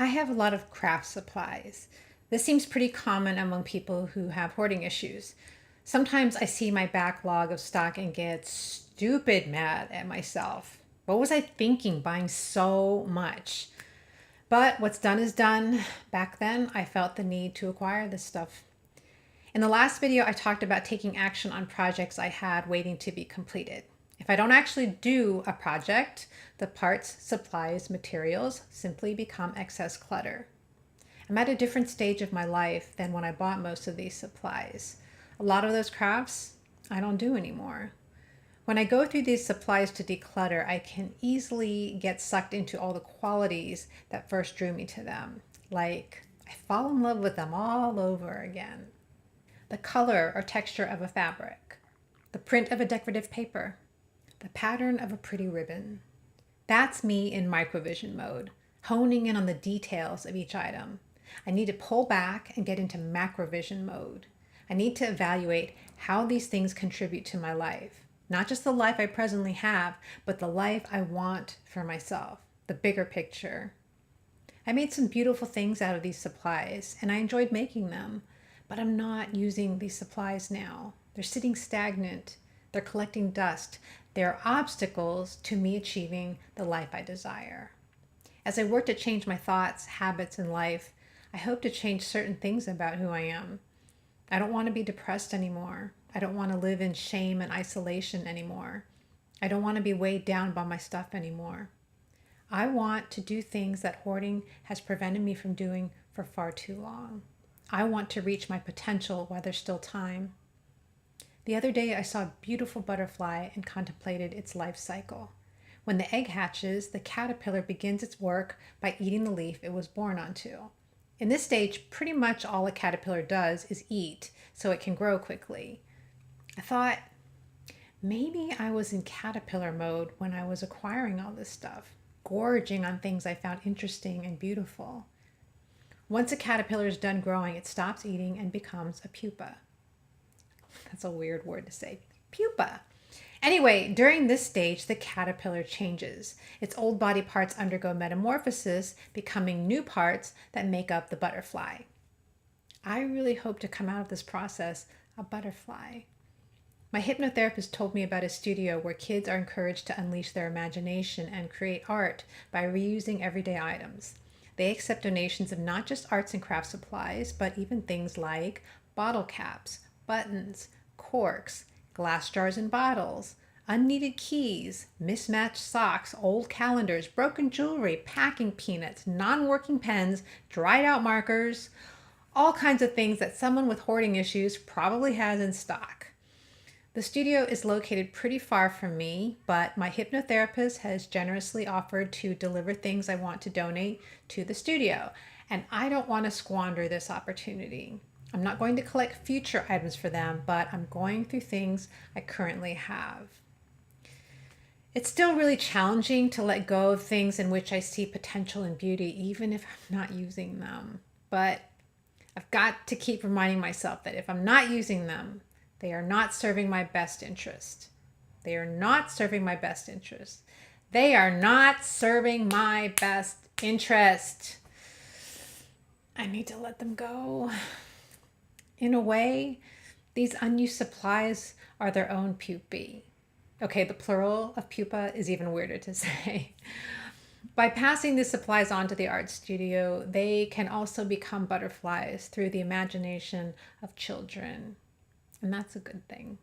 I have a lot of craft supplies. This seems pretty common among people who have hoarding issues. Sometimes I see my backlog of stock and get stupid mad at myself. What was I thinking buying so much? But what's done is done. Back then, I felt the need to acquire this stuff. In the last video, I talked about taking action on projects I had waiting to be completed. If I don't actually do a project, the parts, supplies, materials simply become excess clutter. I'm at a different stage of my life than when I bought most of these supplies. A lot of those crafts I don't do anymore. When I go through these supplies to declutter, I can easily get sucked into all the qualities that first drew me to them. Like, I fall in love with them all over again. The color or texture of a fabric, the print of a decorative paper, the pattern of a pretty ribbon. That's me in microvision mode, honing in on the details of each item. I need to pull back and get into macrovision mode. I need to evaluate how these things contribute to my life. Not just the life I presently have, but the life I want for myself, the bigger picture. I made some beautiful things out of these supplies, and I enjoyed making them, but I'm not using these supplies now. They're sitting stagnant. They're collecting dust. They're obstacles to me achieving the life I desire. As I work to change my thoughts, habits, and life, I hope to change certain things about who I am. I don't want to be depressed anymore. I don't want to live in shame and isolation anymore. I don't want to be weighed down by my stuff anymore. I want to do things that hoarding has prevented me from doing for far too long. I want to reach my potential while there's still time. The other day I saw a beautiful butterfly and contemplated its life cycle. When the egg hatches, the caterpillar begins its work by eating the leaf it was born onto. In this stage, pretty much all a caterpillar does is eat so it can grow quickly. I thought, maybe I was in caterpillar mode when I was acquiring all this stuff, gorging on things I found interesting and beautiful. Once a caterpillar is done growing, it stops eating and becomes a pupa. That's a weird word to say. Pupa. Anyway, during this stage, the caterpillar changes. Its old body parts undergo metamorphosis, becoming new parts that make up the butterfly. I really hope to come out of this process a butterfly. My hypnotherapist told me about a studio where kids are encouraged to unleash their imagination and create art by reusing everyday items. They accept donations of not just arts and craft supplies, but even things like bottle caps, buttons, corks, glass jars and bottles, unneeded keys, mismatched socks, old calendars, broken jewelry, packing peanuts, non-working pens, dried out markers, all kinds of things that someone with hoarding issues probably has in stock. The studio is located pretty far from me, but my hypnotherapist has generously offered to deliver things I want to donate to the studio, and I don't want to squander this opportunity. I'm not going to collect future items for them, but I'm going through things I currently have. It's still really challenging to let go of things in which I see potential and beauty, even if I'm not using them. But I've got to keep reminding myself that if I'm not using them, they are not serving my best interest. They are not serving my best interest. They are not serving my best interest. I need to let them go. In a way, these unused supplies are their own pupae. Okay, the plural of pupa is even weirder to say. By passing these supplies on to the art studio, they can also become butterflies through the imagination of children. And that's a good thing.